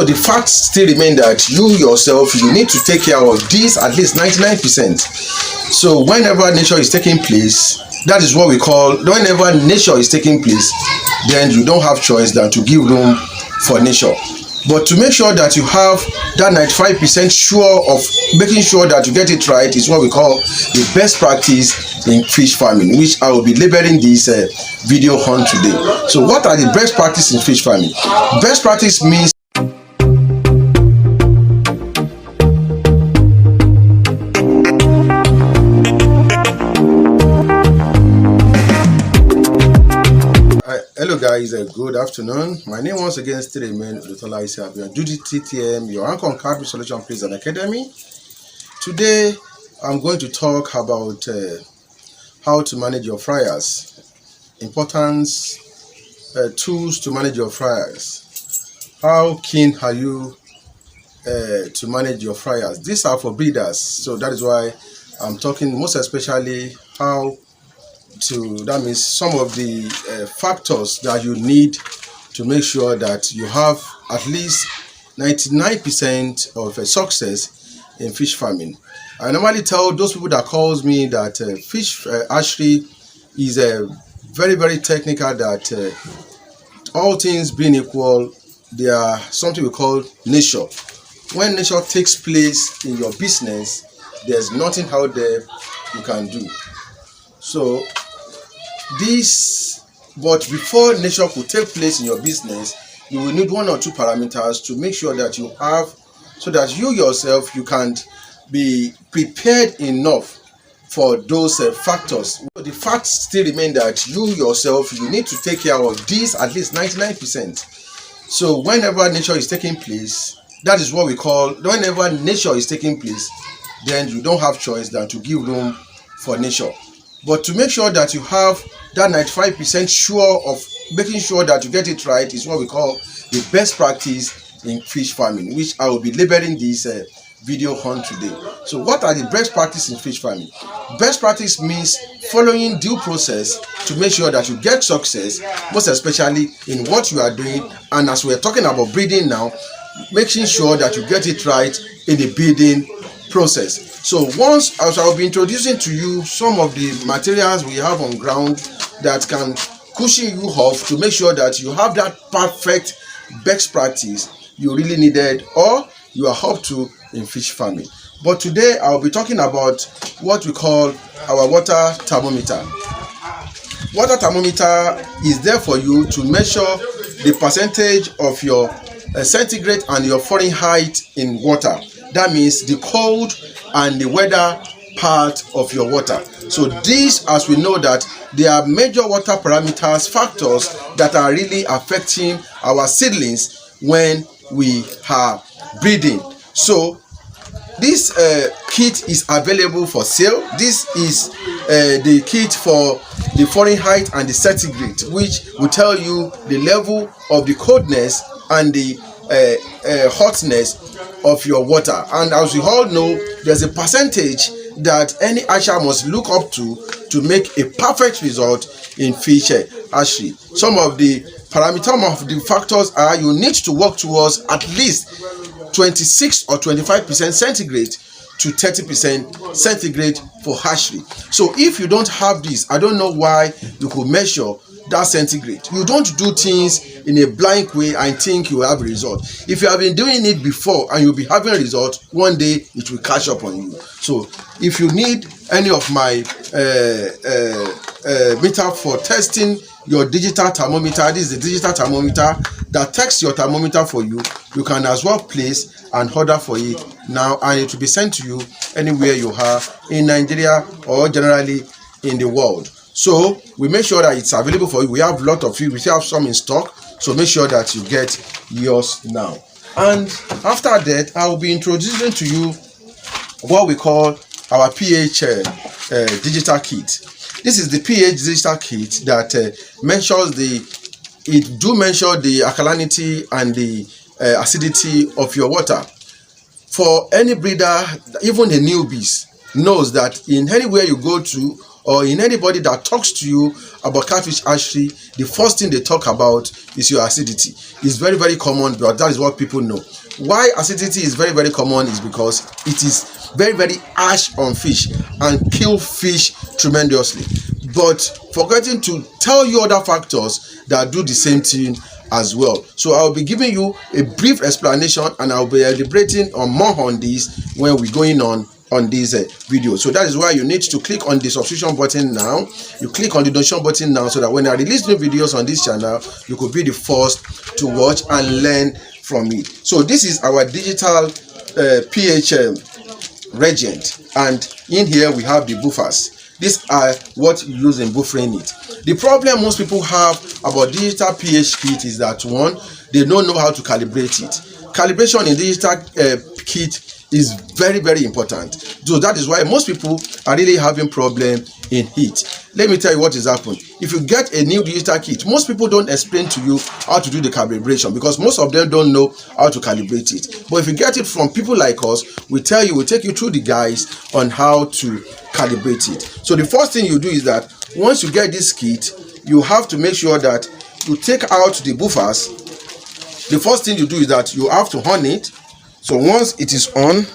the fact still remains that you yourself, you need to take care of this at least 99%. So whenever nature is taking place, that is what we call, whenever nature is taking place, then you don't have choice than to give room for nature. But to make sure that you have that 95% sure of making sure that you get it right is what we call the best practice in fish farming, which I will be labeling this video on today. So what are the best practices in fish farming? Best practice means hello guys, good afternoon. My name once again still remains Lutola Isiabion, Judy TTM, your anchor on Carb Solution Prison Academy. Today I'm going to talk about how to manage your fryers, importance, tools to manage your fryers. How keen are you to manage your fryers? These are for breeders, so that is why I'm talking most especially how to, that means some of the factors that you need to make sure that you have at least 99% of success in fish farming. I normally tell those people that calls me that fish hatchery is very technical, that all things being equal, they are something we call nature. When nature takes place in your business, there's nothing out there you can do. So but before nature could take place in your business, you will need one or two parameters to make sure that you have, so that you yourself, you can be prepared enough for those factors. The fact still remains that you yourself, you need to take care of this at least 99%. So whenever nature is taking place, that is what we call, whenever nature is taking place, then you don't have choice than to give room for nature. But to make sure that you have that 95% sure of making sure that you get it right is what we call the best practice in fish farming, which I will be labeling this video on today. So what are the best practices in fish farming? Best practice means following due process to make sure that you get success, most especially in what you are doing. And as we're talking about breeding now, making sure that you get it right in the breeding process. So once, as I'll be introducing to you some of the materials we have on ground that can cushion you off to make sure that you have that perfect best practice you really needed or you are up to in fish farming. But today I'll be talking about what we call our water thermometer. Water thermometer is there for you to measure the percentage of your centigrade and your Fahrenheit in water. That means the cold and the weather part of your water. So these, as we know, that there are major water parameters, factors that are really affecting our seedlings when we are breeding. So this kit is available for sale. This is the kit for the Fahrenheit and the centigrade, which will tell you the level of the coldness and the hotness of your water. And as we all know, there's a percentage that any hatcher must look up to make a perfect result in fish hatchery. Some of the parameters of the factors are you need to work towards at least 26 or 25% centigrade to 30% centigrade for hatchery. So if you don't have this, I don't know why you could measure that centigrade. You don't do things in a blind way and think you will have a result. If you have been doing it before and you'll be having a result, one day it will catch up on you. So if you need any of my meter for testing your digital thermometer, this is the digital thermometer that tests your thermometer for you. You can as well place an order for it now, and it will be sent to you anywhere you are in Nigeria or generally in the world. So we make sure that it's available for you. We have a lot of it. We still have some in stock, so make sure that you get yours now. And after that, I will be introducing to you what we call our pH digital kit. This is the pH digital kit that measures measure the alkalinity and the acidity of your water. For any breeder, even the newbies knows that in anywhere you go to, or in anybody that talks to you about catfish hatchery, the first thing they talk about is your acidity. It's very, very common, but that is what people know. Why acidity is very, very common is because it is very, very harsh on fish and kill fish tremendously, but forgetting to tell you other factors that do the same thing as well. So I'll be giving you a brief explanation, and I'll be elaborating on more on this when we're going on this video. So that is why you need to click on the subscription button now. You click on the notification button now, so that when I release new videos on this channel, you could be the first to watch and learn from it. So this is our digital pH reagent, and in here we have the buffers. These are what you use in buffering it. The problem most people have about digital pH kit is that, one, they don't know how to calibrate it. Calibration in digital kit is very, very important. So that is why most people are really having problem in it. Let me tell you what is happening. If you get a new digital kit, most people don't explain to you how to do the calibration, because most of them don't know how to calibrate it. But if you get it from people like us, we tell you, we take you through the guides on how to calibrate it. So the first thing you do is that once you get this kit, you have to make sure that you take out the buffers. The first thing you do is that you have to on it. So once it is on,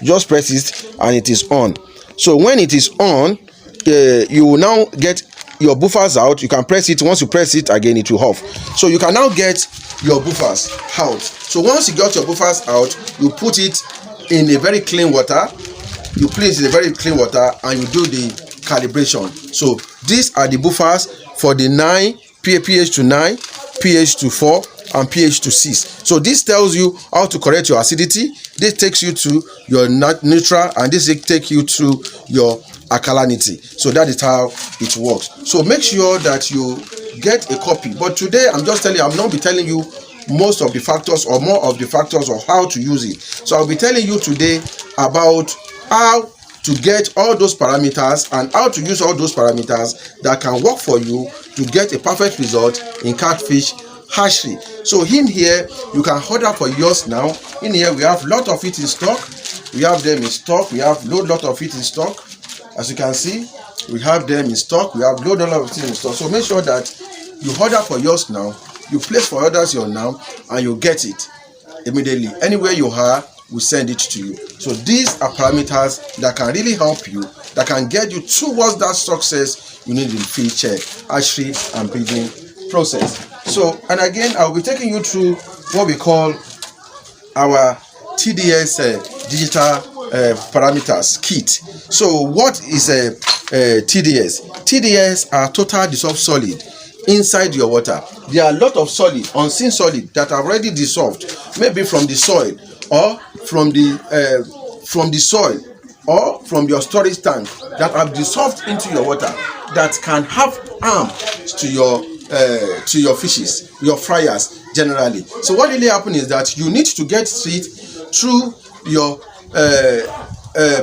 just press it and it is on. So when it is on, you will now get your buffers out. You can press it. Once you press it again, it will off. So you can now get your buffers out. So once you got your buffers out, you put it in a very clean water. You place it in a very clean water and you do the calibration. So these are the buffers for the 9 pH to 9, pH to 4, and pH to 6. So this tells you how to correct your acidity. This takes you to your neutral, and this takes you to your alkalinity. So that is how it works. So make sure that you get a copy. But today I'm just telling you, I'm not be telling you most of the factors or more of the factors of how to use it. So I'll be telling you today about how to get all those parameters and how to use all those parameters that can work for you to get a perfect result in catfish hatchery. So in here you can order for yours now. In here we have a lot of it in stock. We have them in stock. We have lot of it in stock. As you can see, we have them in stock. We have lot of it in stock. So make sure that you order for yours now. You place for others your now, and you get it immediately. Anywhere you are, we send it to you. So these are parameters that can really help you, that can get you towards that success you need in fish hatchery and breeding process. So, and again, I'll be taking you through what we call our TDS digital parameters kit. So what is a TDS? TDS are total dissolved solid inside your water. There are a lot of solid, unseen solid, that are already dissolved, maybe from the soil or from the soil or from your storage tank, that have dissolved into your water, that can have harm to your fishes, your fryers generally. So what really happens is that you need to get it through your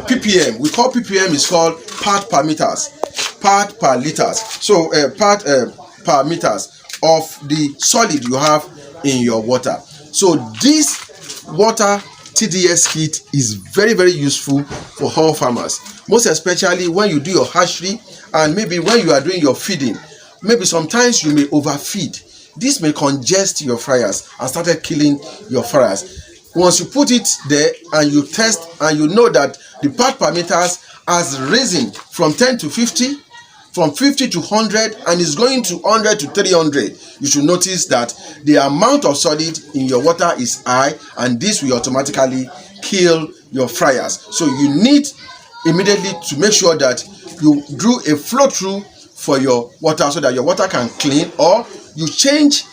ppm. We call ppm is called part per meters, part per liters. So part per meters of the solid you have in your water. So this water TDS kit is very, very useful for all farmers, most especially when you do your hatchery, and maybe when you are doing your feeding. Maybe sometimes you may overfeed. This may congest your fryers and started killing your fryers. Once you put it there and you test and you know that the part parameters has risen from 10 to 50, from 50 to 100, and is going to 100 to 300, you should notice that the amount of solid in your water is high, and this will automatically kill your fryers. So you need immediately to make sure that you do a flow through for your water so that your water can clean, or you change.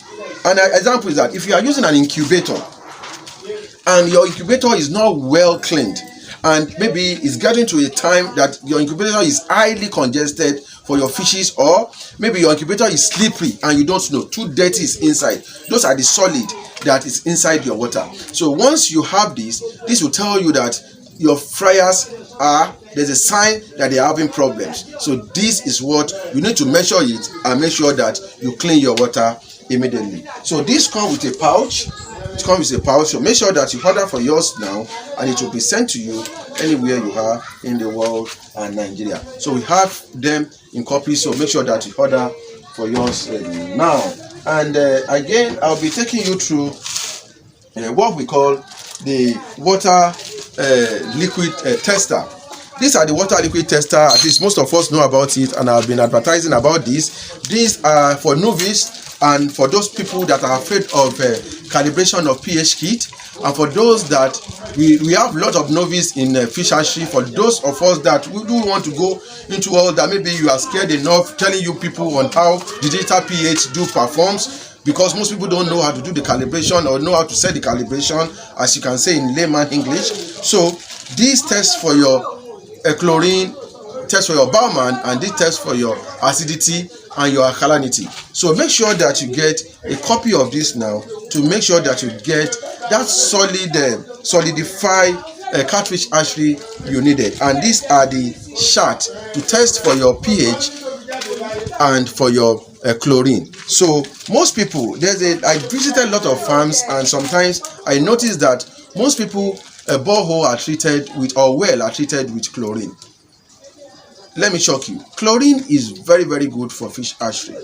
An example is that if you are using an incubator and your incubator is not well cleaned, and maybe it's getting to a time that your incubator is highly congested for your fishes, or maybe your incubator is slippery and you don't know, too dirty is inside. Those are the solid that is inside your water. So once you have this will tell you that your fryers there's a sign that they're having problems. So this is what you need to measure it and make sure that you clean your water immediately. So this comes with a pouch. It comes with a pouch. So make sure that you order for yours now, and it will be sent to you anywhere you are in the world and Nigeria. So we have them in copies, so make sure that you order for yours now. And again, I'll be taking you through what we call the water liquid tester. These are the water liquid tester. At least most of us know about it, and I've been advertising about this. These are for novice and for those people that are afraid of calibration of pH kit, and for those that we have a lot of novice in fish hatchery. For those of us that we do want to go into all that, maybe you are scared enough telling you people on how the digital pH do performs, because most people don't know how to do the calibration or know how to set the calibration, as you can say in layman English. So these tests for your chlorine, test for your Baumann, and this test for your acidity and your alkalinity. So make sure that you get a copy of this now, to make sure that you get that solidified cartridge hatchery you needed. And these are the chart to test for your pH and for your chlorine. So most people, I visited a lot of farms, and sometimes I noticed that most people borehole are treated with, or well are treated with chlorine. Let me shock you. Chlorine is very, very good for fish hatchery,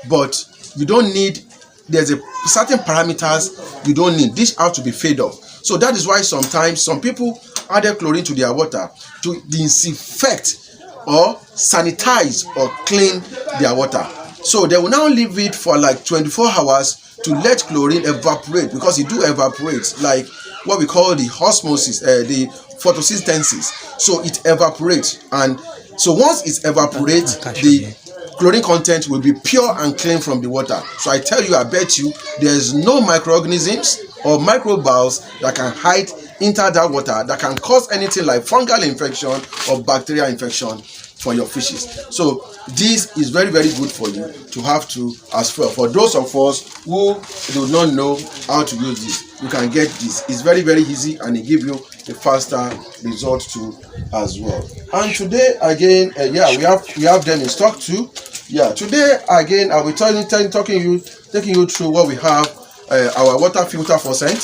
but you don't need, there's a certain parameters you don't need. This has to be fed off. So that is why sometimes some people add chlorine to their water to disinfect or sanitize or clean their water. So they will now leave it for like 24 hours to let chlorine evaporate, because it do evaporate, like what we call the osmosis, the photosynthesis. So it evaporates, and so once it evaporates, the chlorine content will be pure and clean from the water. So I tell you, I bet you, there's no microorganisms or microbes that can hide into that water that can cause anything like fungal infection or bacterial infection for your fishes. So this is very, very good for you to have to as well. For those of us who do not know how to use this, you can get this. It's very, very easy, and it gives you a faster result too as well. And today again, we have them in stock too. Yeah, today again I'll be taking you through what we have. Our water filter faucet.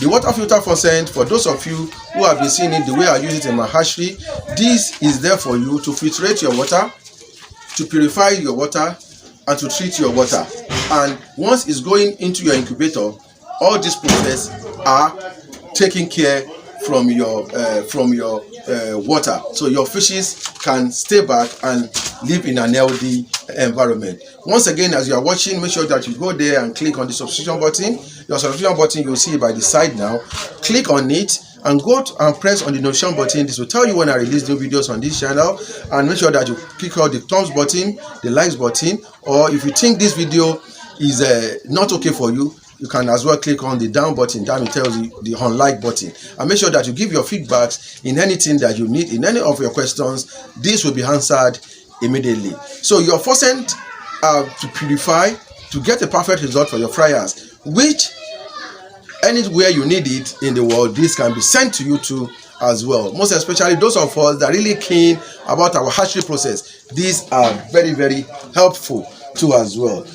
The water filter faucet, for those of you who have been seeing it the way I use it in my hatchery, this is there for you to filtrate your water, to purify your water, and to treat your water. And once it's going into your incubator, all these processes are taking care from your water, so your fishes can stay back and live in an healthy environment. Once again, as you are watching, make sure that you go there and click on the subscription button. Your subscription button, you'll see it by the side now. Click on it and go and press on the notification button. This will tell you when I release new videos on this channel. And make sure that you click on the thumbs button, the likes button, or if you think this video is not okay for you, you can as well click on the down button. Down it tells you the unlike button, and make sure that you give your feedbacks in anything that you need, in any of your questions. This will be answered immediately. So your faucet to purify, to get a perfect result for your fryers, which anywhere you need it in the world, this can be sent to you too as well. Most especially those of us that are really keen about our hatchery process, these are very, very helpful too as well.